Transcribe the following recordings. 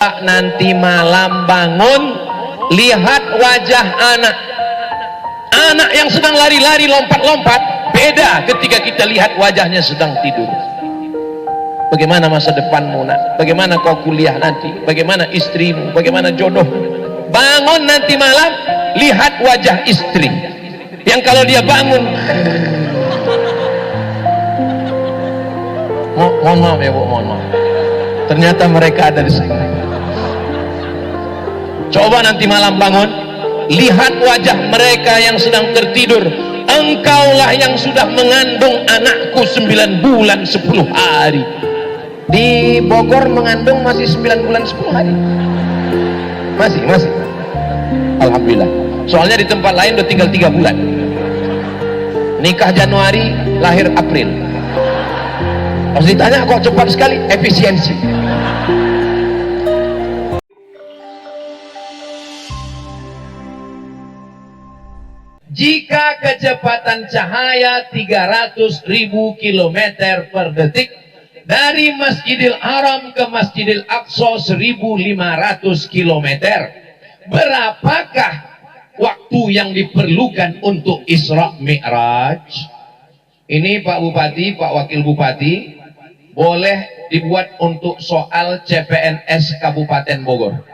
Nanti malam bangun, lihat wajah anak yang sedang lari-lari lompat-lompat, beda ketika kita lihat wajahnya sedang tidur. Bagaimana masa depanmu nak? Bagaimana kau kuliah nanti? Bagaimana istrimu? Bagaimana jodoh? Bangun nanti malam, lihat wajah istri yang kalau dia bangun, mohon maaf ya Bu, mohon maaf, ternyata mereka ada di sini. Coba nanti malam bangun, lihat wajah mereka yang sedang tertidur. Engkaulah yang sudah mengandung anakku 9 bulan 10 hari. Di Bogor mengandung masih 9 bulan 10 hari. Masih. Alhamdulillah. Soalnya di tempat lain udah tinggal 3 bulan. Nikah Januari, lahir April. Harus ditanya kok cepat sekali, efisiensi. Jika kecepatan cahaya 300.000 km per detik dari Masjidil Haram ke Masjidil Aqsa 1.500 km, berapakah waktu yang diperlukan untuk Isra Mi'raj? Ini Pak Bupati, Pak Wakil Bupati, boleh dibuat untuk soal CPNS Kabupaten Bogor.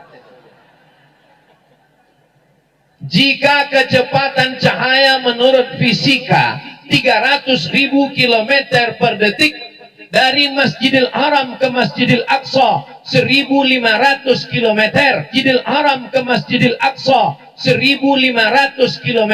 Jika kecepatan cahaya menurut fisika 300.000 km per detik dari Masjidil Haram ke Masjidil Aqsa 1.500 km, Masjidil Haram ke Masjidil Aqsa 1.500 km,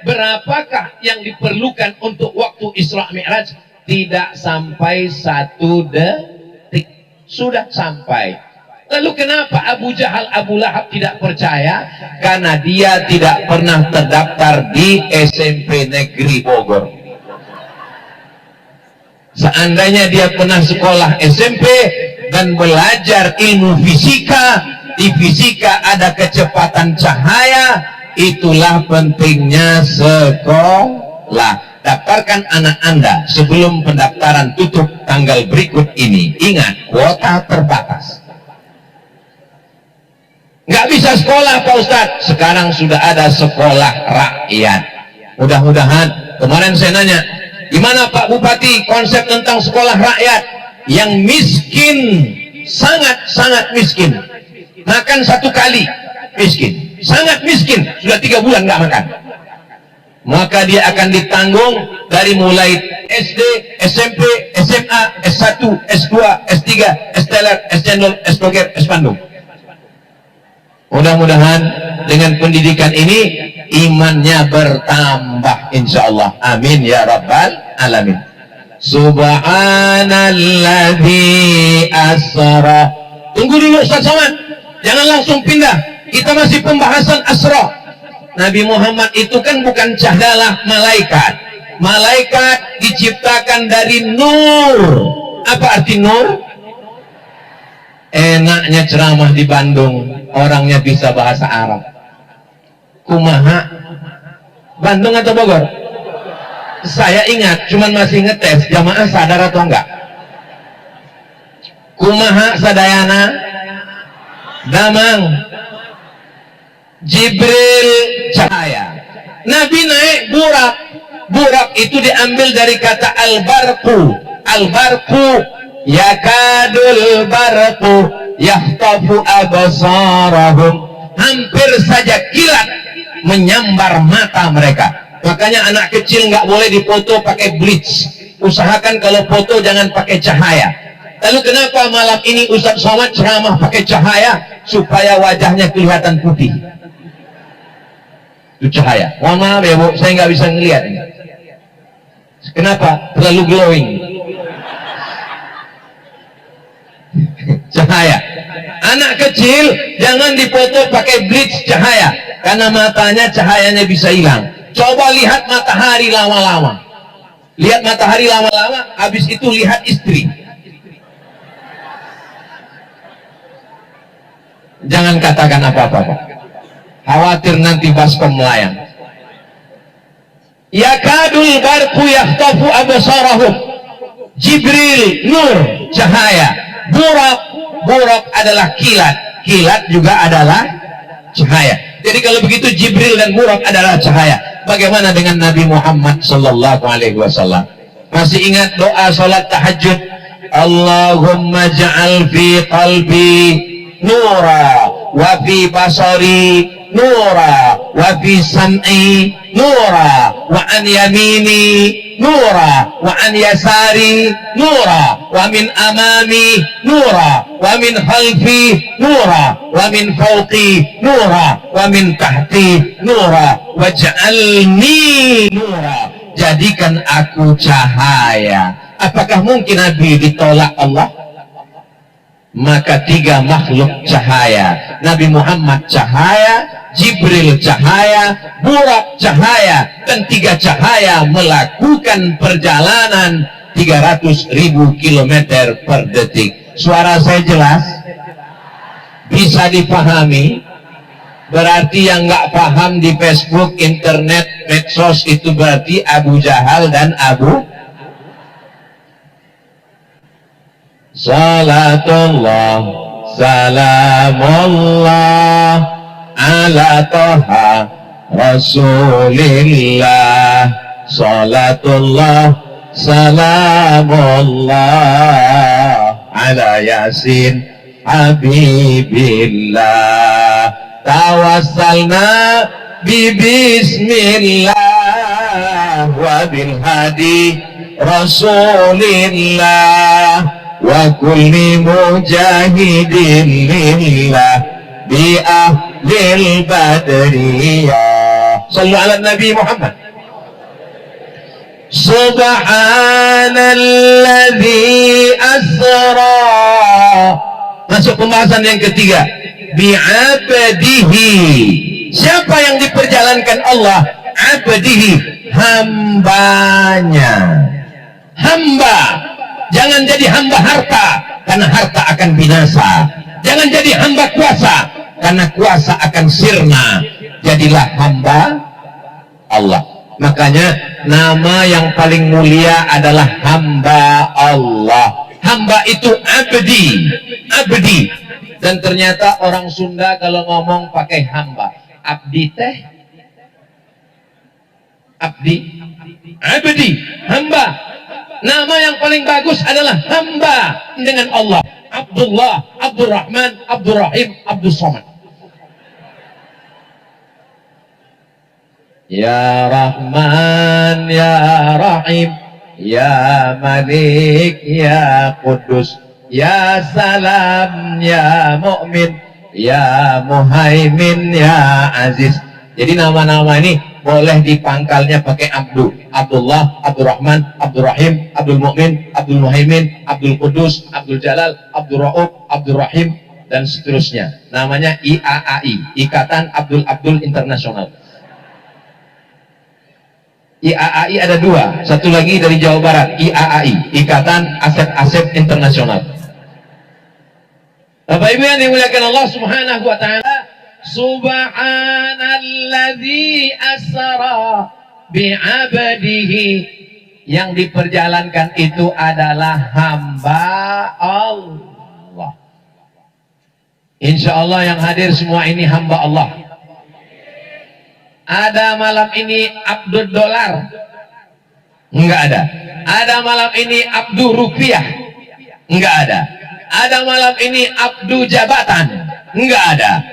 berapakah yang diperlukan untuk waktu Isra Mi'raj? Tidak sampai 1 detik sudah sampai. Lalu kenapa Abu Jahal, Abu Lahab tidak percaya? Karena dia tidak pernah terdaftar di SMP Negeri Bogor. Seandainya dia pernah sekolah SMP dan belajar ilmu fisika, di fisika ada kecepatan cahaya, itulah pentingnya sekolah. Daftarkan anak Anda sebelum pendaftaran tutup tanggal berikut ini. Ingat, kuota terbatas. Nggak bisa sekolah Pak Ustadz, sekarang sudah ada sekolah rakyat. Mudah-mudahan, kemarin saya nanya, gimana Pak Bupati konsep tentang sekolah rakyat? Yang miskin, sangat miskin, makan 1 kali, miskin, sangat miskin, sudah 3 bulan nggak makan, maka dia akan ditanggung dari mulai SD, SMP, SMA, S1, S2, S3, S-Teler, S-Cendol, S-Toger, S-Bandung. Mudah-mudahan dengan pendidikan ini imannya bertambah insyaallah. Amin ya rabbal alamin. Subhanalladzi asra. Tunggu dulu Ustaz Somad, jangan langsung pindah, kita masih pembahasan asra. Nabi Muhammad itu kan bukan cahdalah malaikat. Malaikat diciptakan dari nur. Apa arti nur? Enaknya ceramah di Bandung, orangnya bisa bahasa Arab. Kumaha? Bandung atau Bogor? Saya ingat, cuman masih ngetes, jamaah sadar atau enggak? Kumaha sadayana? Damang Jibril cahaya. Nabi naik burak. Burak itu diambil dari kata al-barqu. Al-barqu yakadul barqu yahtafu absarahum, hampir saja kilat menyambar mata mereka. Makanya anak kecil nggak boleh dipoto pakai bleach. Usahakan kalau foto jangan pakai cahaya. Lalu kenapa malam ini Ustaz Somad ceramah pakai cahaya? Supaya wajahnya kelihatan putih. Itu cahaya. Mohon maaf ya Bu, saya nggak bisa ngelihat ini. Kenapa? Terlalu glowing. Cahaya. Anak kecil jangan dipoto pakai bleach cahaya, karena matanya cahayanya bisa hilang. Coba lihat matahari lama-lama. Lihat matahari lama-lama, habis itu lihat istri. Jangan katakan apa-apa, Pak. Khawatir nanti baskom melayang. Yakadul barqu yahtafu absarahum. Jibril nur cahaya, Burak Buraq adalah kilat, kilat juga adalah cahaya. Jadi kalau begitu Jibril dan Buraq adalah cahaya. Bagaimana dengan Nabi Muhammad sallallahu alaihi wasallam? Masih ingat doa salat tahajud? Allahumma ja'al fi qalbi nura wa fi basari nura wa fi sam'i nura wa an yamini nura wa an yasari nura wa min amami nura wa min khalfi nura wa min fawqi nura wa min tahti nura waj'alni nura, jadikan aku cahaya. Apakah mungkin Nabi ditolak Allah? Maka tiga makhluk cahaya, Nabi Muhammad cahaya, Jibril cahaya, Buraq cahaya, dan tiga cahaya melakukan perjalanan 300.000 km per detik. Suara saya jelas? Bisa dipahami? Berarti yang nggak paham di Facebook, internet, medsos itu berarti Abu Jahal dan Abu. Salatullah salamullah ala toha rasulillah. Salatullah salamullah ala yasin habibillah. Tawassalna bi bismillah wa bil hadi rasulillah wa kulli mujahidin lillah bi ahlil badriyah. Sallu ala Nabi Muhammad. Subhanalladzi asra. Masuk pembahasan yang ketiga. Bi'abdihi. Siapa yang diperjalankan Allah? Abdihi, hambanya. Hamba. Jangan jadi hamba harta, karena harta akan binasa. Jangan jadi hamba kuasa, karena kuasa akan sirna. Jadilah hamba Allah. Makanya nama yang paling mulia adalah hamba Allah. Hamba itu abdi, abdi. Dan ternyata orang Sunda kalau ngomong pakai hamba. Abdi teh, abdi, abdi, hamba. Nama yang paling bagus adalah hamba dengan Allah. Abdullah, Abdurrahman, Abdurrahim, Abdus Somad. Ya Rahman, Ya Rahim, Ya Malik, Ya Qudus, Ya Salam, Ya Mu'min, Ya Muhaimin, Ya Aziz. Jadi nama-nama ini boleh dipangkalnya pakai Abdu. Abdullah, Abdurrahman, Abdurrahim, Abdul Mu'min, Abdul Muhaimin, Abdul Qudus, Abdul Jalal, Abdul Ra'uf, Abdul Rahim, dan seterusnya. Namanya IAAI, Ikatan Abdul Internasional. IAAI ada dua, satu lagi dari Jawa Barat, IAAI, Ikatan Asep-Asep Internasional. Bapak Ibu yang dimuliakan Allah Subhanahu wa Ta'ala, Subhanalladzi asra bi'abdihi, yang diperjalankan itu adalah hamba Allah. Insya Allah yang hadir semua ini hamba Allah. Ada malam ini Abdul Dolar? Enggak ada. Ada malam ini Abdul Rupiah? Enggak ada. Ada malam ini Abdul Jabatan? Enggak ada.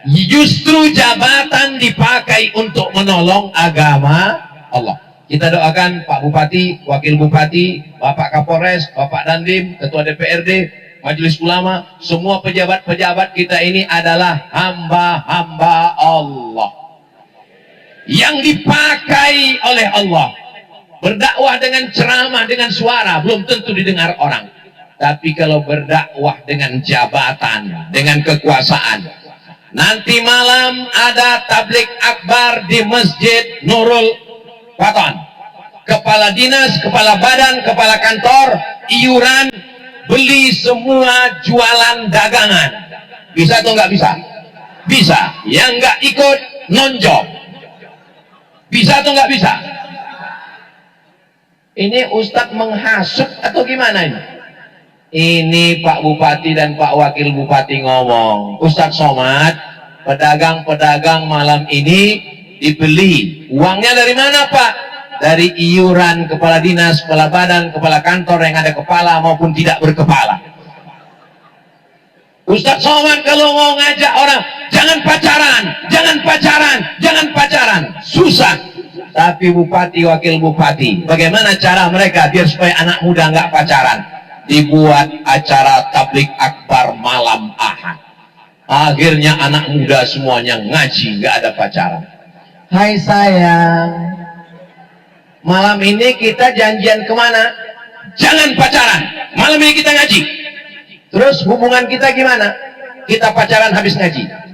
Justru jabatan dipakai untuk menolong agama Allah. Kita doakan Pak Bupati, Wakil Bupati, Bapak Kapolres, Bapak Dandim, Ketua DPRD, Majelis Ulama, semua pejabat-pejabat kita ini adalah hamba-hamba Allah yang dipakai oleh Allah. Berdakwah dengan ceramah, dengan suara belum tentu didengar orang. Tapi kalau berdakwah dengan jabatan, dengan kekuasaan, nanti malam ada tablik akbar di Masjid Nurul Waton. Kepala dinas, kepala badan, kepala kantor, iuran, beli semua jualan dagangan. Bisa atau nggak bisa? Bisa. Yang nggak ikut nonjok. Bisa atau nggak bisa? Ini Ustadz menghasut atau gimana ini? Ini Pak Bupati dan Pak Wakil Bupati ngomong, Ustadz Somad, pedagang-pedagang malam ini dibeli. Uangnya dari mana Pak? Dari iuran kepala dinas, kepala badan, kepala kantor yang ada kepala maupun tidak berkepala. Ustadz Somad kalau mau ngajak orang, jangan pacaran, jangan pacaran, jangan pacaran, susah. Tapi Bupati, Wakil Bupati, bagaimana cara mereka biar supaya anak muda nggak pacaran? Dibuat acara tablik akbar malam Ahad. Akhirnya anak muda semuanya ngaji, nggak ada pacaran. Hai sayang, malam ini kita janjian kemana? Jangan pacaran, malam ini kita ngaji. Terus hubungan kita gimana? Kita pacaran habis ngaji.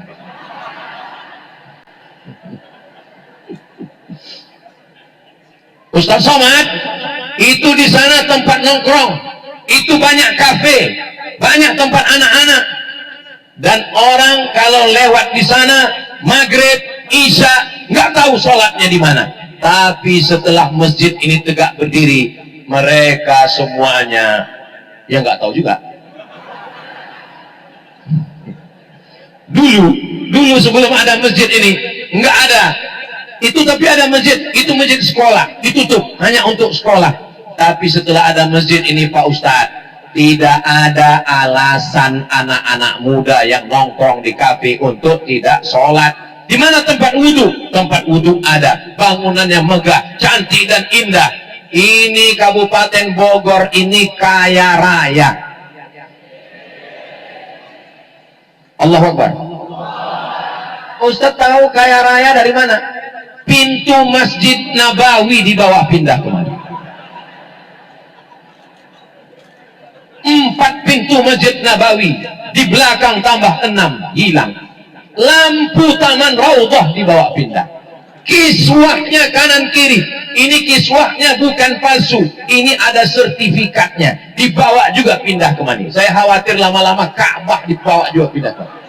Ustadz Somad, itu di sana tempat nongkrong, itu banyak kafe, banyak tempat anak-anak, dan orang kalau lewat di sana maghrib, isya, nggak tahu sholatnya di mana. Tapi setelah masjid ini tegak berdiri, mereka semuanya ya nggak tahu juga. Dulu sebelum ada masjid ini nggak ada itu, tapi ada masjid, itu masjid sekolah, ditutup hanya untuk sekolah. Tapi setelah ada masjid ini Pak Ustadz, tidak ada alasan anak-anak muda yang nongkrong di kafe untuk tidak sholat. Di mana tempat wudhu? Tempat wudhu ada, bangunannya megah, cantik dan indah. Ini Kabupaten Bogor ini kaya raya. Allahu Akbar. Ustadz tahu kaya raya dari mana? Pintu Masjid Nabawi di bawah pindah kemari. 4 pintu Masjid Nabawi, di belakang tambah 6, hilang. Lampu Taman Raudhah dibawa pindah. Kiswahnya kanan kiri, ini kiswahnya bukan palsu, ini ada sertifikatnya, dibawa juga pindah kemari. Saya khawatir lama-lama Ka'bah dibawa juga pindah kemari.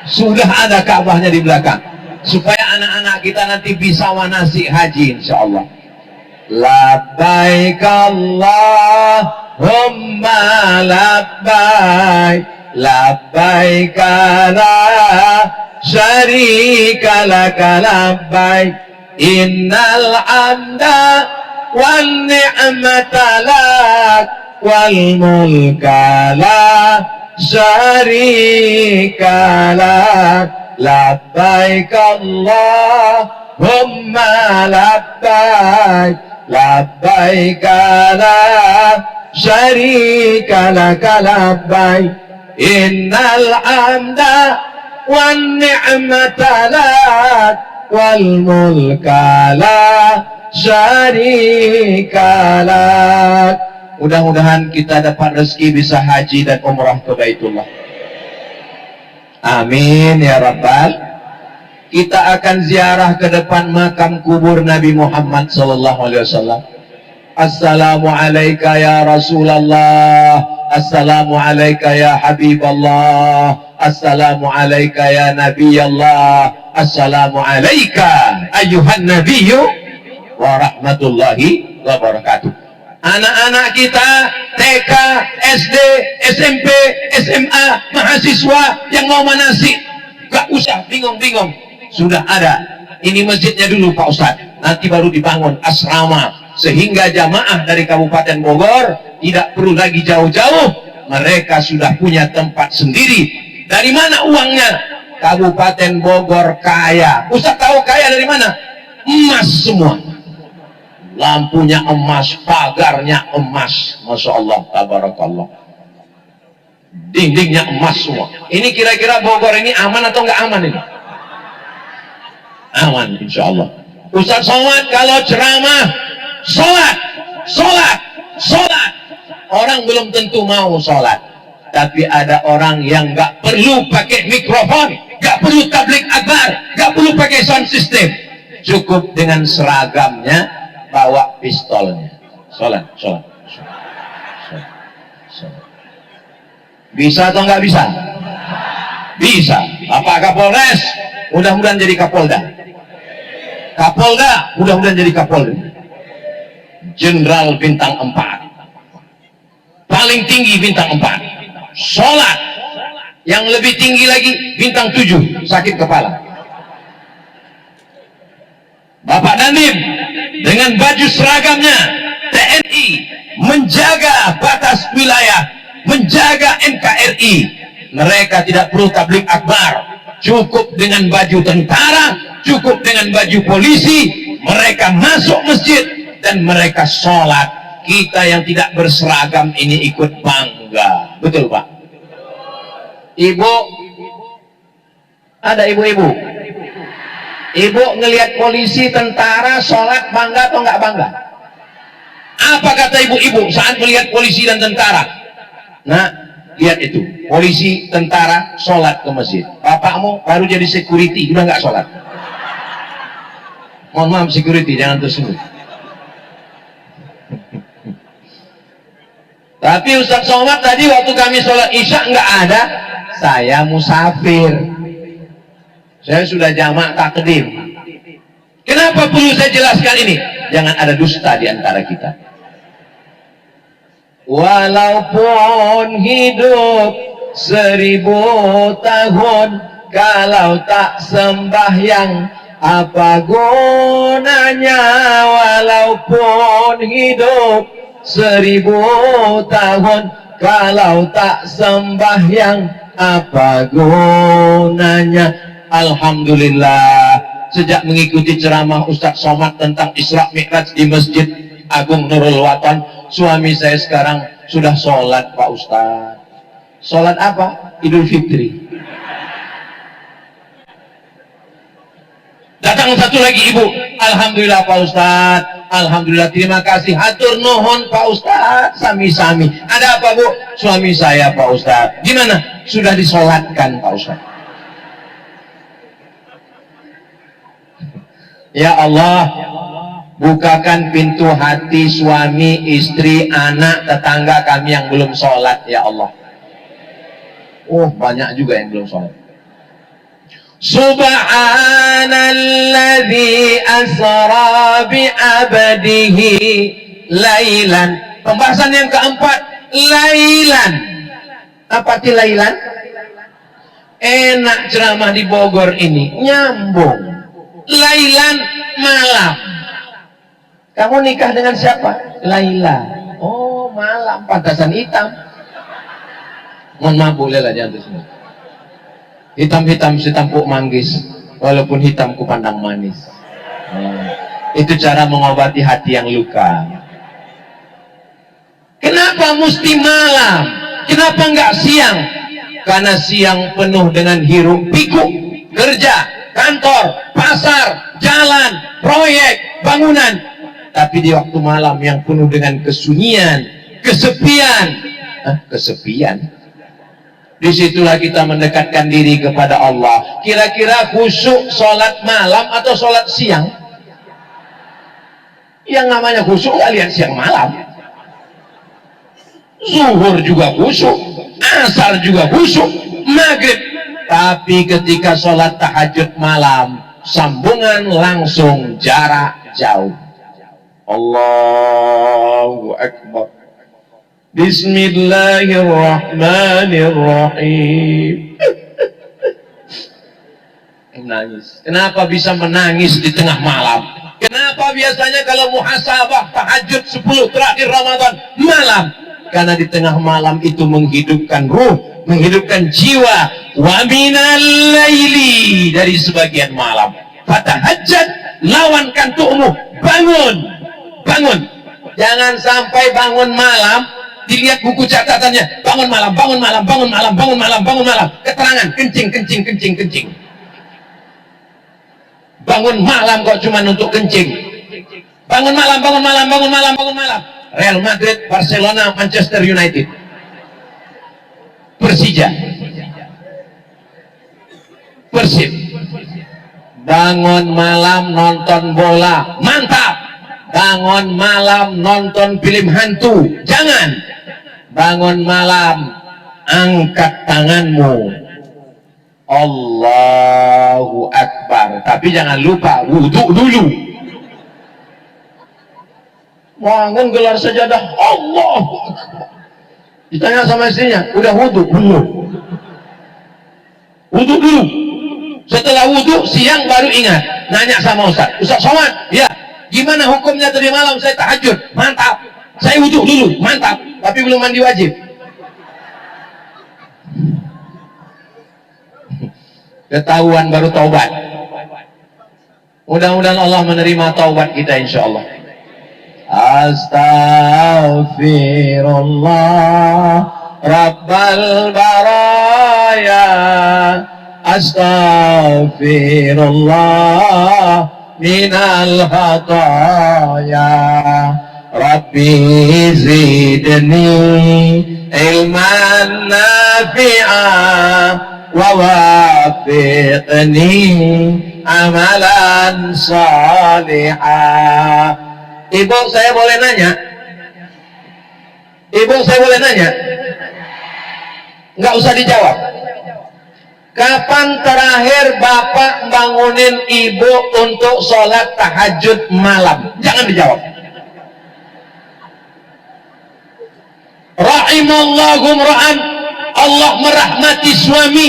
Sudah ada Ka'bahnya di belakang, supaya anak-anak kita nanti bisa manasik haji insyaallah. Labbaik Allahumma labbaik, labbaik la syarika laka labbaik, innal hamda wan ni'mata lak wal mulka la syarika lak, labbaik Allahumma labbaik, labbaik la syarika laka labbaik, innal hamda wan ni'mata lak wal mulka la syarika lak. Mudah-mudahan kita dapat rezeki bisa haji dan umrah ke Baitullah. Amin ya Rabbal. Kita akan ziarah ke depan makam kubur Nabi Muhammad sallallahu alaihi wasallam. Assalamu alayka ya Rasulullah, assalamu alayka ya Habiballah, assalamu alayka ya Nabiyallah, assalamu alayka ayyuhan nabiyyu wa rahmatullahi wa barakatuh. Anak-anak kita TK, SD, SMP, SMA, mahasiswa yang mau manasik, gak usah bingung-bingung, sudah ada. Ini masjidnya dulu Pak Ustadz, nanti baru dibangun asrama, sehingga jamaah dari Kabupaten Bogor tidak perlu lagi jauh-jauh, mereka sudah punya tempat sendiri. Dari mana uangnya? Kabupaten Bogor kaya. Ustadz tahu kaya dari mana? Emas semua. Lampunya emas, pagarnya emas, Masya Allah, tabarakallah. Dindingnya emas semua. Ini kira-kira Bogor ini aman atau nggak aman ini? Aman, insya Allah. Ustadz Somad kalau ceramah, sholat, sholat, sholat. Orang belum tentu mau sholat. Tapi ada orang yang nggak perlu pakai mikrofon, nggak perlu tablik akbar, nggak perlu pakai sound system. Cukup dengan seragamnya, bawa pistolnya, sholat, sholat, sholat, sholat, sholat. Bisa atau nggak bisa? Bisa. Bapak Kapolres, mudah-mudahan jadi Kapolda. Kapolda, mudah-mudahan jadi Kapolda. Jenderal bintang 4. paling tinggi bintang 4. Sholat yang lebih tinggi lagi bintang 7, sakit kepala. Bapak Dandim dengan baju seragamnya TNI menjaga batas wilayah, menjaga NKRI. Mereka tidak perlu tablik akbar, cukup dengan baju tentara, cukup dengan baju polisi. Mereka masuk masjid dan mereka sholat. Kita yang tidak berseragam ini ikut bangga. Betul Pak? Ibu, ada ibu-ibu? Ibu ngelihat polisi, tentara, sholat, bangga atau nggak bangga? Apa kata ibu-ibu saat melihat polisi dan tentara? Nah, lihat itu, polisi, tentara, sholat ke masjid. Bapakmu baru jadi security, udah nggak sholat. Mohon maaf security, jangan tersenyum. Tapi Ustaz Somad tadi waktu kami sholat isya nggak ada. Saya musafir. Saya sudah jamak takdim. Kenapa perlu saya jelaskan ini? Jangan ada dusta di antara kita. Walaupun hidup 1000 tahun, kalau tak sembahyang apa gunanya? Walaupun hidup 1000 tahun, kalau tak sembahyang apa gunanya? Alhamdulillah, sejak mengikuti ceramah Ustaz Somad tentang Isra Mi'raj di Masjid Agung Nurul Watan, suami saya sekarang sudah sholat Pak Ustaz. Sholat apa? Idul Fitri. Datang satu lagi ibu, Alhamdulillah Pak Ustaz, Alhamdulillah, terima kasih, hatur nuhun Pak Ustaz, sami-sami. Ada apa Bu? Suami saya Pak Ustaz. Gimana? Sudah disolatkan Pak Ustaz. Ya Allah, bukakan pintu hati suami, istri, anak, tetangga kami yang belum sholat, ya Allah. Oh, banyak juga yang belum sholat. Subhanalladzi asra bi'abdihi lailan. Pembahasan yang keempat, lailan. Apa arti lailan? Enak ceramah di Bogor ini, nyambung. Lailan, malam. Kamu nikah dengan siapa? Laila. Oh, malam, pantasan hitam. Mohon maaf, boleh lah, jangan terus. Hitam-hitam setampuk manggis, walaupun hitam ku pandang manis. Itu cara mengobati hati yang luka. Kenapa mesti malam? Kenapa enggak siang? Karena siang penuh dengan hiruk pikuk, kerja, kantor, pasar, jalan, proyek, bangunan. Tapi di waktu malam yang penuh dengan kesunyian, kesepian. Kesepian. Disitulah kita mendekatkan diri kepada Allah. Kira-kira khusyuk sholat malam atau sholat siang? Yang namanya khusyuk nggak lihat siang malam. Zuhur juga khusyuk, asar juga khusyuk, maghrib. Tapi ketika sholat tahajud malam, sambungan langsung jarak jauh. Allahu Akbar. Bismillahirrahmanirrahim. Menangis. Kenapa bisa menangis di tengah malam? Kenapa biasanya kalau muhasabah tahajud 10 terakhir Ramadan malam? Karena di tengah malam itu menghidupkan ruh, menghidupkan jiwa. Wa minal laili, dari sebagian malam. Fatahajjad, lawan kantukmu, bangun, bangun. Jangan sampai bangun malam dilihat buku catatannya, bangun malam, bangun malam, bangun malam, bangun malam, bangun malam. Keterangan kencing, kencing, kencing, kencing. Bangun malam kok cuma untuk kencing. Bangun malam, bangun malam, bangun malam, bangun malam. Real Madrid, Barcelona, Manchester United, Persija, Persib. Bangun malam nonton bola, mantap. Bangun malam nonton film hantu, jangan. Bangun malam angkat tanganmu, Allahu Akbar. Tapi jangan lupa wudhu dulu. Bangun gelar sajadah, Allahu Akbar. Ditanya sama istrinya, udah wudhu? Belum. Wudhu dulu. Setelah wudhu, siang baru ingat. Nanya sama Ustaz, Ustaz sholat? Ya. Gimana hukumnya tadi malam saya tahajud? Mantap. Saya wudhu dulu, mantap. Tapi belum mandi wajib. Ketahuan baru taubat. Mudah-mudahan Allah menerima taubat kita insya Allah. Astaghfirullah Rabbal baraya, astaghfirullah minal khataya, Rabbi zidni ilman nafi'ah wa wafiqni amalan salihah. Ibu, saya boleh nanya? Ibu, saya boleh nanya? Nggak usah dijawab. Kapan terakhir Bapak bangunin Ibu untuk sholat tahajud malam? Jangan dijawab. Rahimallahu ra'an, Allah merahmati suami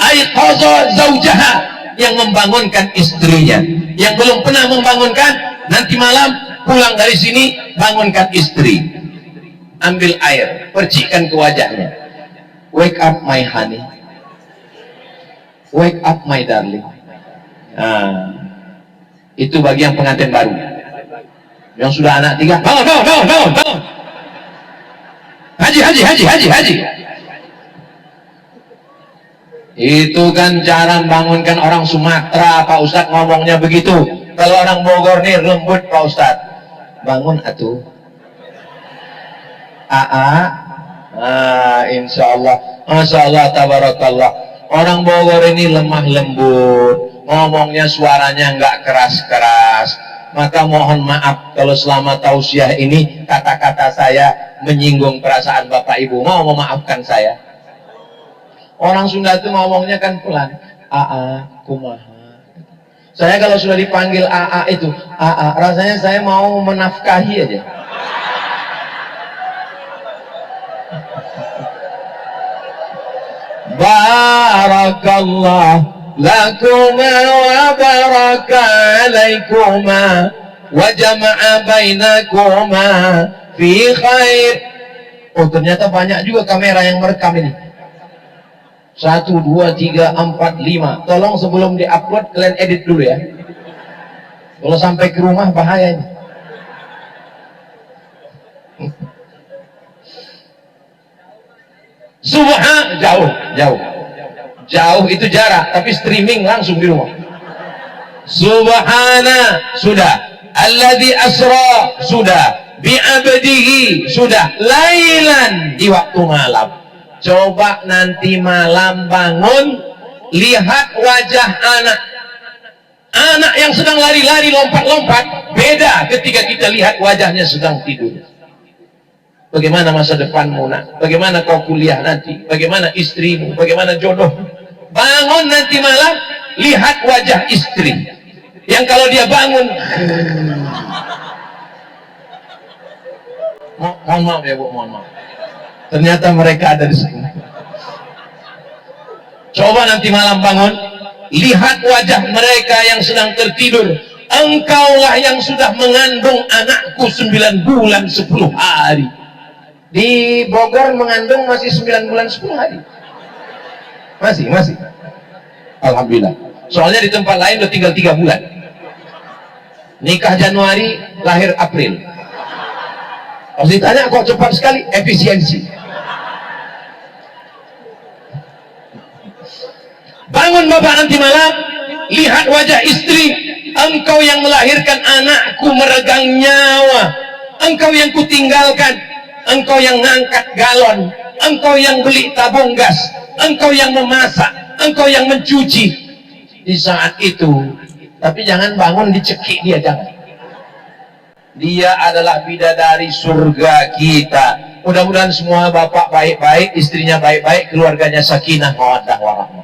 aiqaza zaujaha, yang membangunkan istrinya. Yang belum pernah membangunkan, nanti malam pulang dari sini bangunkan istri, ambil air, percikan ke wajahnya. Wake up my honey, wake up my darling. Nah, itu bagi yang pengantin baru. Yang sudah anak 3, bangun, bangun, bangun, bangun, bangun. Haji, haji, haji, haji, haji. Itu kan cara membangunkan orang Sumatera, Pak Ustadz ngomongnya begitu. Kalau orang Bogor nih lembut, Pak Ustadz. Bangun atuh. Insya Allah, Masya Allah, tabarakallah. Orang Bogor ini lemah lembut, ngomongnya suaranya nggak keras-keras. Maka mohon maaf kalau selama tausiah ini kata-kata saya menyinggung perasaan Bapak Ibu. Mau memaafkan saya. Orang Sunda itu ngomongnya kan pelan. Kumaha. Saya kalau sudah dipanggil itu rasanya saya mau menafkahi aja. Barakallah lakuma wa baraka alaikuma wa jama'a bainakuma fi khair. Oh, ternyata banyak juga kamera yang merekam ini. 1, 2, 3, 4, 5. Tolong sebelum diupload kalian edit dulu ya. Kalau sampai ke rumah bahaya ini. Subhan, jauh, jauh. Jauh itu jarak, tapi streaming langsung di rumah. Subhana, sudah. Alladzi asra, sudah. Bi'abdihi, sudah. Lailan, di waktu malam. Coba nanti malam bangun, lihat wajah anak. Anak yang sedang lari-lari, lompat-lompat, beda ketika kita lihat wajahnya sedang tidur. Bagaimana masa depanmu nak? Bagaimana kau kuliah nanti? Bagaimana istrimu? Bagaimana jodoh? Bangun nanti malam, lihat wajah istri. Yang kalau dia bangun, mohon maaf ya Bu, mohon maaf. Ternyata mereka ada di sini. Coba nanti malam bangun, lihat wajah mereka yang sedang tertidur. Engkaulah yang sudah mengandung anakku 9 bulan 10 hari. Di Bogor mengandung masih 9 bulan 10 hari. Masih. Alhamdulillah. Soalnya di tempat lain udah tinggal 3 bulan. Nikah Januari, lahir April. Kalau ditanya kok cepat sekali, efisiensi. Bangun Bapak nanti malam, lihat wajah istri. Engkau yang melahirkan anakku meregang nyawa. Engkau yang kutinggalkan. Engkau yang ngangkat galon. Engkau yang beli tabung gas. Engkau yang memasak. Engkau yang mencuci. Di saat itu, tapi jangan bangun dicekik dia, jangan. Dia adalah bidadari surga kita. Mudah-mudahan semua bapak baik-baik, istrinya baik-baik, keluarganya sakinah mawaddah warahmah.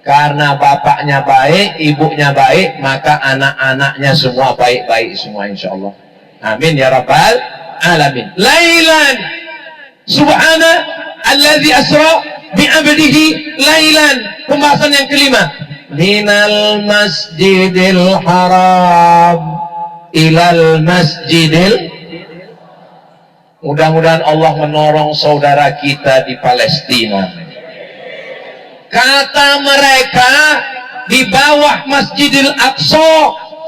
Karena bapaknya baik, ibunya baik, maka anak-anaknya semua baik-baik semua insya Allah. Amin ya rabbal alamin. Lailan, Subhana alladzi asra bi'abdihi lailan. Pembahasan yang kelima, minal masjidil haram ilal masjidil. Mudah-mudahan Allah menolong saudara kita di Palestina. Kata mereka, di bawah Masjidil Aqsa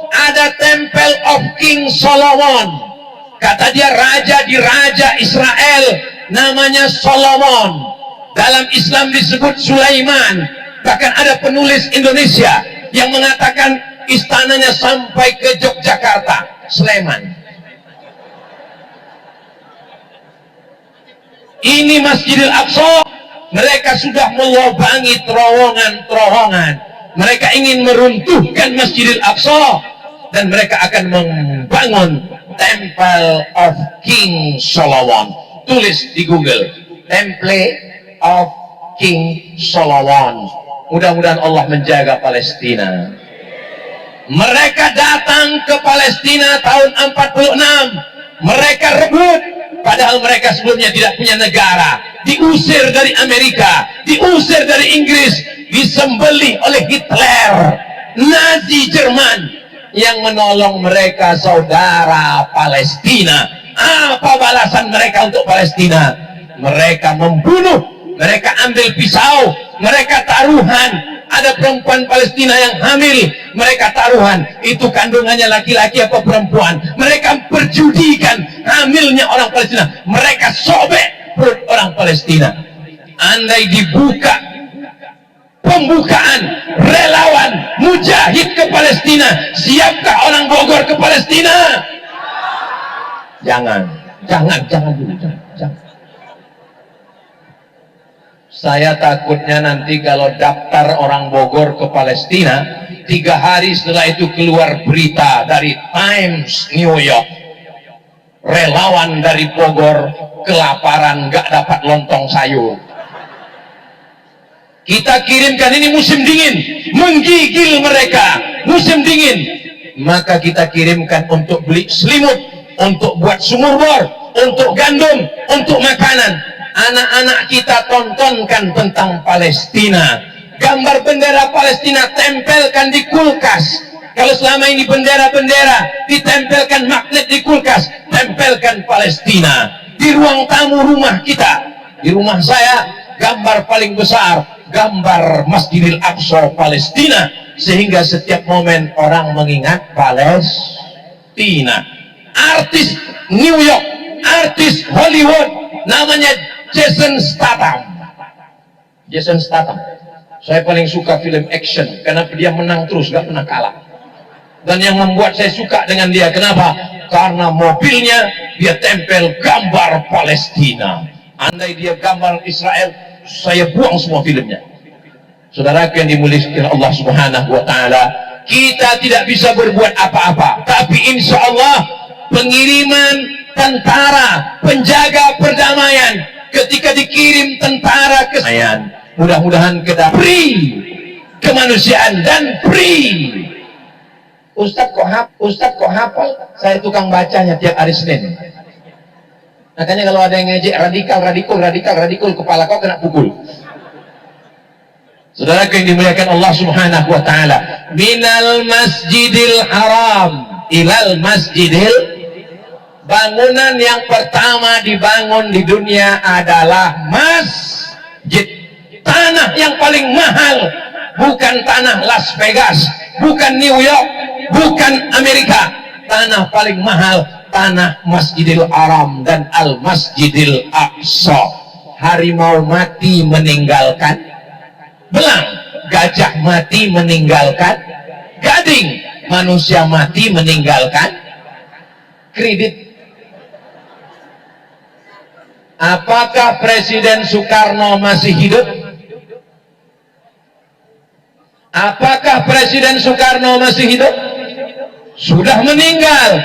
ada Temple of King Solomon. Kata dia, raja di raja Israel namanya Solomon. Dalam Islam disebut Sulaiman. Bahkan ada penulis Indonesia yang mengatakan istananya sampai ke Yogyakarta, Sleman. Ini Masjidil Aqsa, mereka sudah melobangi terowongan-terowongan. Mereka ingin meruntuhkan Masjidil Aqsa dan mereka akan membangun Temple of King Solomon. Tulis di Google, Temple of King Solomon. Mudah-mudahan Allah menjaga Palestina. Mereka datang ke Palestina tahun 46. Mereka rebut, padahal mereka sebelumnya tidak punya negara. Diusir dari Amerika, diusir dari Inggris, disembelih oleh Hitler, Nazi Jerman. Yang menolong mereka saudara Palestina. Apa balasan mereka untuk Palestina? Mereka membunuh. Mereka ambil pisau, mereka taruhan. Ada perempuan Palestina yang hamil, mereka taruhan. Itu kandungannya laki-laki apa perempuan. Mereka perjudikan hamilnya orang Palestina. Mereka sobek perut orang Palestina. Andai dibuka pembukaan relawan mujahid ke Palestina, siapkah orang Bogor ke Palestina? Jangan dulu, jangan. Saya takutnya nanti kalau daftar orang Bogor ke Palestina, 3 hari setelah itu keluar berita dari Times New York, relawan dari Bogor kelaparan, gak dapat lontong sayur. Kita kirimkan, ini musim dingin, menggigil mereka, musim dingin, maka kita kirimkan untuk beli selimut, untuk buat sumur bor, untuk gandum, untuk makanan. Anak-anak kita tontonkan tentang Palestina. Gambar bendera Palestina tempelkan di kulkas. Kalau selama ini bendera-bendera ditempelkan magnet di kulkas, tempelkan Palestina. Di ruang tamu rumah kita, di rumah saya, gambar paling besar, gambar Masjidil Aqsa Palestina. Sehingga setiap momen orang mengingat Palestina. Artis New York, artis Hollywood, namanya Jason Statham. Saya paling suka film action karena dia menang terus, gak pernah kalah. Dan yang membuat saya suka dengan dia, kenapa? Karena mobilnya dia tempel gambar Palestina. Andai dia gambar Israel, saya buang semua filmnya. Saudara yang dimuliakan Allah Subhanahu wa taala, kita tidak bisa berbuat apa-apa, tapi insya Allah pengiriman tentara penjaga perdamaian, ketika dikirim tentara ke Senayan, mudah-mudahan kita free kemanusiaan dan free. Ustadz kok hafal? Saya tukang bacanya tiap hari Senin. Makanya kalau ada yang ngejek radikal, kepala kau kena pukul. Saudara yang dimuliakan Allah Subhanahu wa taala, minal masjidil haram ilal masjidil. Bangunan yang pertama dibangun di dunia adalah masjid. Tanah yang paling mahal bukan tanah Las Vegas, bukan New York, bukan Amerika. Tanah paling mahal tanah Masjidil Haram dan Al-Masjidil Aqsa. Harimau mati meninggalkan belang, gajah mati meninggalkan gading, manusia mati meninggalkan kredit. Apakah Presiden Soekarno masih hidup? Apakah Presiden Soekarno masih hidup? Sudah meninggal,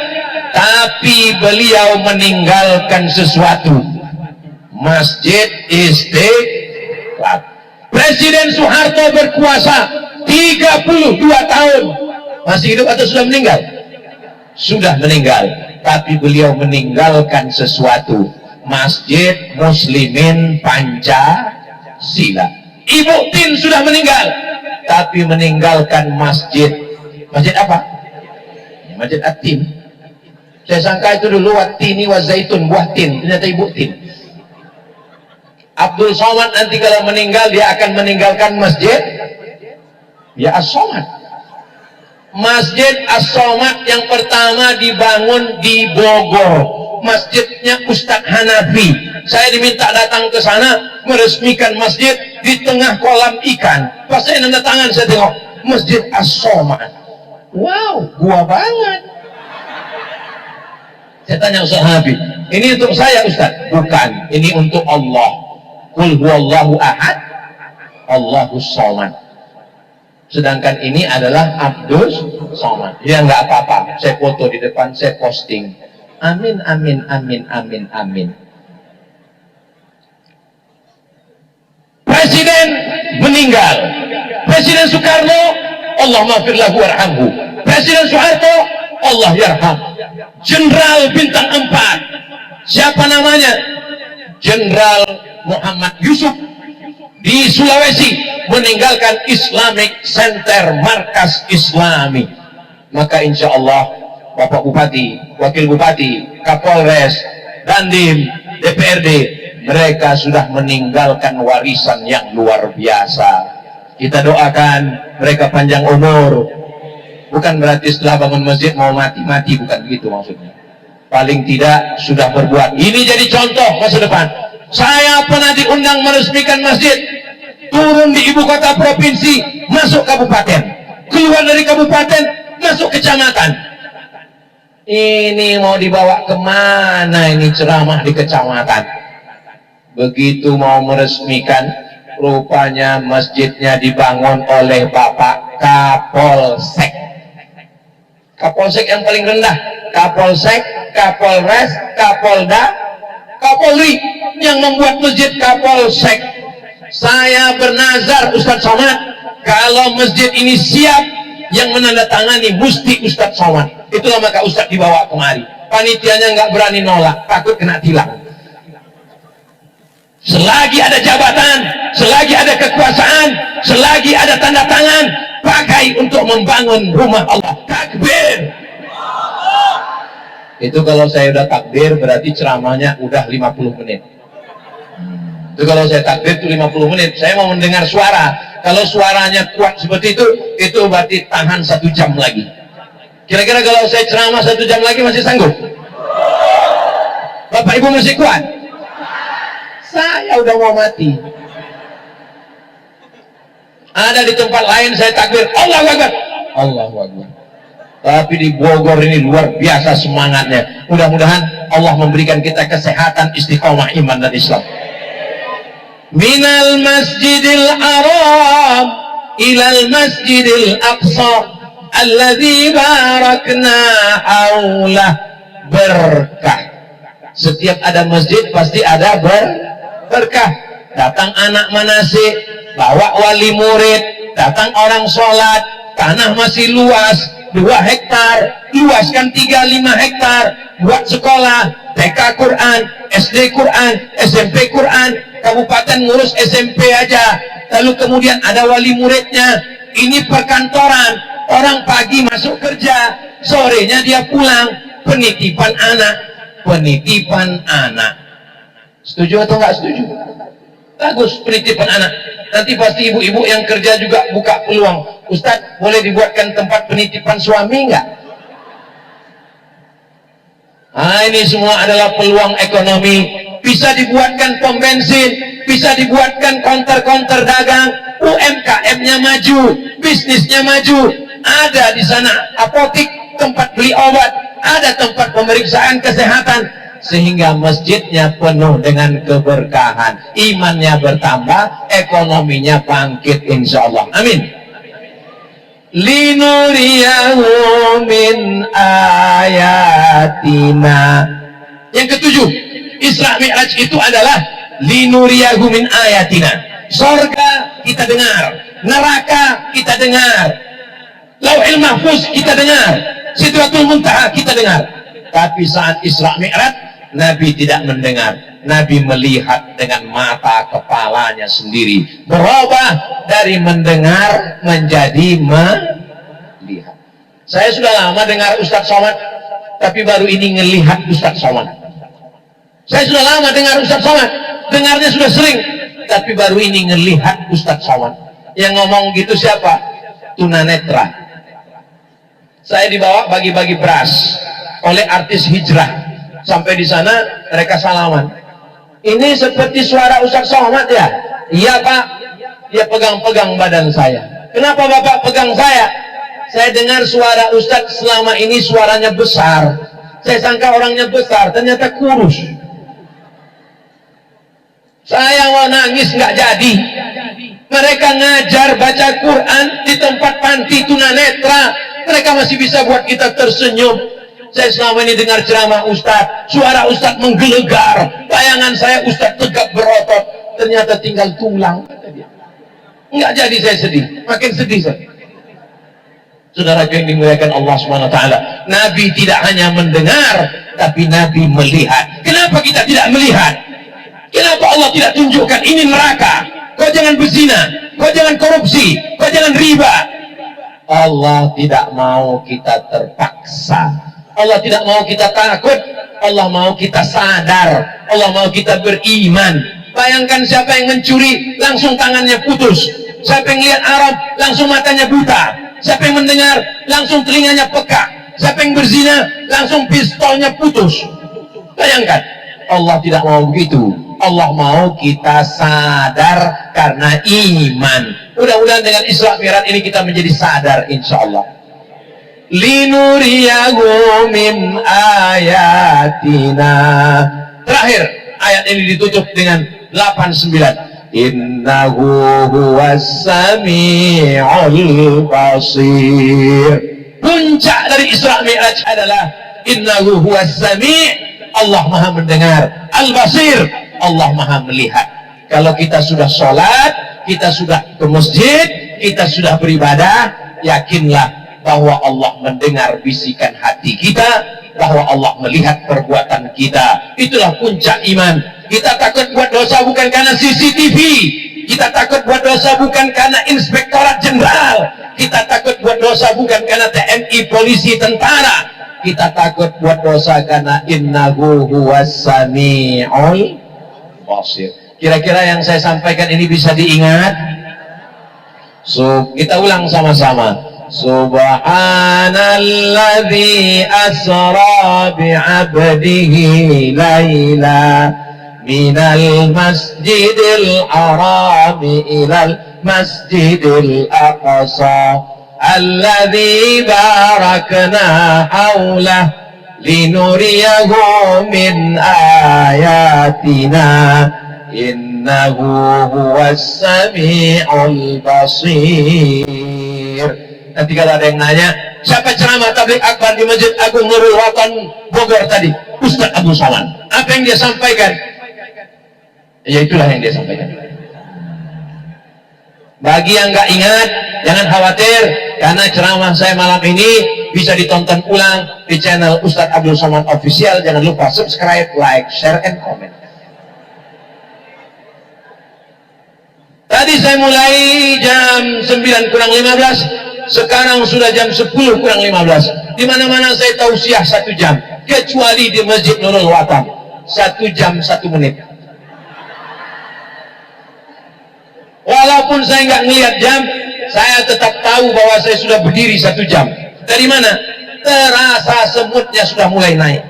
tapi beliau meninggalkan sesuatu. Masjid Istiqlal. Presiden Soeharto berkuasa 32 tahun. Masih hidup atau sudah meninggal? Sudah meninggal, tapi beliau meninggalkan sesuatu. Masjid Muslimin Pancasila. Ibu Tin sudah meninggal, tapi meninggalkan masjid apa? Ya, Masjid At-Tin. Saya sangka itu dulu Wat-Tini wa Zaitun, buah tin, ternyata Ibu Tin. Abdul Somad nanti kalau meninggal dia akan meninggalkan masjid ya As-Somad. Masjid As-Somad yang pertama dibangun di Bogor, masjidnya Ustadz Hanafi. Saya diminta datang ke sana meresmikan masjid di tengah kolam ikan. Pas saya nanda tangan, saya tengok Masjid As-Somad. Wow, gua banget. Saya tanya Ustadz Hanafi, ini untuk saya Ustadz? Bukan, ini untuk Allah. Qul huwallahu ahad, Allahus Somad. Sedangkan ini adalah Abdul Somad. Ya nggak apa-apa, saya foto di depan, saya posting. Amin, amin, amin, amin, amin. Presiden meninggal. Presiden Soekarno, Allah maghfir lahu warhamhu. Presiden Soeharto, Allah yarham. Jenderal bintang 4, siapa namanya? Jenderal Muhammad Yusuf di Sulawesi meninggalkan Islamic Center, markas Islami. Maka insya Allah Bapak Bupati, Wakil Bupati, Kapolres, Dandim, DPRD, mereka sudah meninggalkan warisan yang luar biasa. Kita doakan mereka panjang umur. Bukan berarti setelah bangun masjid mau mati-mati, bukan begitu maksudnya. Paling tidak sudah berbuat. Ini jadi contoh masa depan. Saya pernah diundang meresmikan masjid, turun di ibu kota provinsi, masuk kabupaten, keluar dari kabupaten, masuk kecamatan. Ini mau dibawa kemana ini ceramah di kecamatan? Begitu mau meresmikan, rupanya masjidnya dibangun oleh Bapak Kapolsek. Kapolsek yang paling rendah, Kapolsek, Kapolres, Kapolda, Kapolri, yang membuat masjid Kapolsek. Saya bernazar Ustadz Somad, kalau masjid ini siap, yang menandatangani mesti Ustadz Somad. Itulah maka Ustadz dibawa kemari. Panitianya nggak berani nolak, takut kena tilang. Selagi ada jabatan, selagi ada kekuasaan, selagi ada tanda tangan, pakai untuk membangun rumah Allah. Takbir. Itu kalau saya udah takbir berarti ceramahnya udah 50 menit. Itu kalau saya takbir itu 50 menit. Saya mau mendengar suara. Kalau suaranya kuat seperti itu berarti tahan 1 jam lagi. Kira-kira kalau saya ceramah 1 jam lagi masih sanggup? Bapak Ibu masih kuat? Saya udah mau mati. Ada di tempat lain saya takbir Allahu Akbar, Allahu Akbar. Tapi di Bogor ini luar biasa semangatnya. Mudah-mudahan Allah memberikan kita kesehatan, istiqomah iman dan Islam. Minal masjidil haram ilal masjidil aqsa alladzi barakna haulah. Berkah. Setiap ada masjid pasti ada berkah. Datang anak manasik, bawa wali murid, datang orang sholat, tanah masih luas 2 hektar, luaskan 3-5 hektar buat sekolah, TK Quran, SD Quran, SMP Quran, kabupaten ngurus SMP aja, lalu kemudian ada wali muridnya. Ini perkantoran, orang pagi masuk kerja, sorenya dia pulang, penitipan anak. Setuju atau nggak setuju? Bagus penitipan anak. Nanti pasti ibu-ibu yang kerja juga buka peluang. Ustadz, boleh dibuatkan tempat penitipan suami nggak? Ini semua adalah peluang ekonomi. Bisa dibuatkan pom bensin, bisa dibuatkan konter-konter dagang, UMKM-nya maju, bisnisnya maju. Ada di sana apotik, tempat beli obat, ada tempat pemeriksaan kesehatan. Sehingga masjidnya penuh dengan keberkahan, imannya bertambah, ekonominya bangkit insya Allah. Amin. Linuriyahu min ayatina. Yang ketujuh, Isra Mi'raj itu adalah linuriyahu min ayatina. Sorga kita dengar, neraka kita dengar, Lauhil Mahfuz kita dengar, Sidratul Muntaha kita dengar. Tapi saat Isra Mi'raj, Nabi tidak mendengar, Nabi melihat dengan mata kepalanya sendiri. Berubah dari mendengar menjadi melihat. Saya sudah lama dengar Ustadz Somad, tapi baru ini ngelihat Ustadz Somad. Saya sudah lama dengar Ustadz Somad, dengarnya sudah sering, tapi baru ini ngelihat Ustadz Somad. Yang ngomong gitu siapa? Tunanetra. Saya dibawa bagi-bagi beras oleh artis hijrah. Sampai di sana mereka salaman. Ini seperti suara Ustadz Somad ya? Iya Pak. Dia pegang-pegang badan saya. Kenapa Bapak pegang saya? Saya dengar suara Ustadz selama ini suaranya besar. Saya sangka orangnya besar, ternyata kurus. Saya mau nangis nggak jadi. Mereka ngajar baca Quran di tempat panti tunanetra. Mereka masih bisa buat kita tersenyum. Saya selama ini dengar ceramah Ustadz, suara Ustadz menggelegar, bayangan saya Ustadz tegak berotot, ternyata tinggal tulang. Nggak jadi, saya sedih, makin sedih saya. Saudara yang dimuliakan Allah SWT, Nabi tidak hanya mendengar, tapi Nabi melihat. Kenapa kita tidak melihat? Kenapa Allah tidak tunjukkan ini neraka? Kau jangan berzina, kau jangan korupsi, kau jangan riba. Allah tidak mau kita terpaksa. Allah tidak mau kita takut, Allah mau kita sadar, Allah mau kita beriman. Bayangkan siapa yang mencuri, langsung tangannya putus. Siapa yang lihat Arab, langsung matanya buta. Siapa yang mendengar, langsung telinganya peka. Siapa yang berzina, langsung pistolnya putus. Bayangkan, Allah tidak mau begitu. Allah mau kita sadar karena iman. Mudah-mudahan dengan Isra Mi'raj ini kita menjadi sadar, insya Allah. Linuriyahu min ayatina. Terakhir ayat ini ditutup dengan 89. Innahu huwas sami'ul basir. Puncak dari Isra Mi'raj adalah innahu huwas sami', Allah maha mendengar, al-basir, Allah maha melihat. Kalau kita sudah sholat, kita sudah ke masjid, kita sudah beribadah, yakinlah bahwa Allah mendengar bisikan hati kita, bahwa Allah melihat perbuatan kita. Itulah puncak iman. Kita takut buat dosa bukan karena CCTV, kita takut buat dosa bukan karena Inspektorat Jenderal, kita takut buat dosa bukan karena TNI, polisi, tentara, kita takut buat dosa karena innahu huwas sami'ul basir. Kira-kira yang saya sampaikan ini bisa diingat? So, kita ulang sama-sama. Subhanalladzi asra bi'abdihi layla minal masjidil harami ilal masjidil aqsa alladzi barakna hawlah linuriyahu min ayatina innahu huwas sami'ul basir. Nanti kalau ada yang nanya, siapa ceramah tabligh akbar di Masjid Agung Nurul Watan Bogor tadi? Ustadz Abu Somad. Apa yang dia sampaikan? Ya itulah yang dia sampaikan. Bagi yang nggak ingat, jangan khawatir, karena ceramah saya malam ini bisa ditonton ulang di channel Ustadz Abdul Somad Official. Jangan lupa subscribe, like, share, and comment. Tadi saya mulai jam 9 kurang 15. Sekarang sudah jam 10 kurang 15. Di mana-mana saya tausiah 1 jam, kecuali di Masjid Nurul Watan 1 jam 1 menit. Walaupun saya nggak ngelihat jam, saya tetap tahu bahwa saya sudah berdiri 1 jam. Dari mana? Terasa semutnya sudah mulai naik.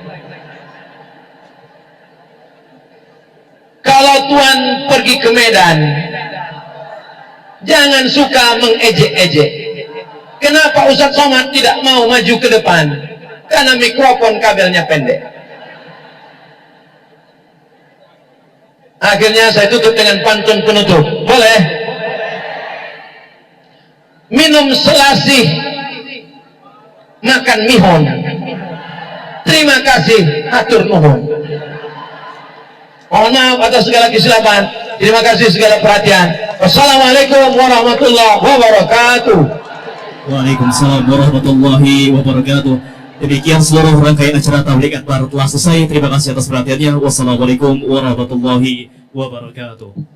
Kalau Tuhan pergi ke Medan, jangan suka mengejek-ejek. Kenapa Ustadz Somad tidak mau maju ke depan? Karena mikrofon kabelnya pendek. Akhirnya saya tutup dengan pantun penutup. Boleh? Minum selasih, makan mihon. Terima kasih, hatur nuhun. Mohon maaf atas segala kesilapan. Terima kasih segala perhatian. Wassalamualaikum warahmatullahi wabarakatuh. Waalaikumsalam warahmatullahi wabarakatuh. Demikian seluruh rangkaian acara Tabligh Akbar telah selesai. Terima kasih atas perhatiannya. Wassalamualaikum warahmatullahi wabarakatuh.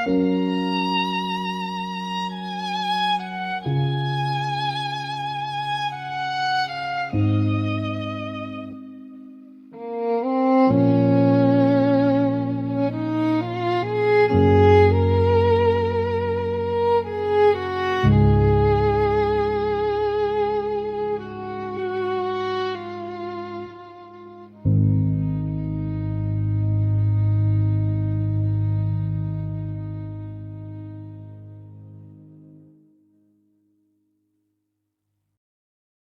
Thank you.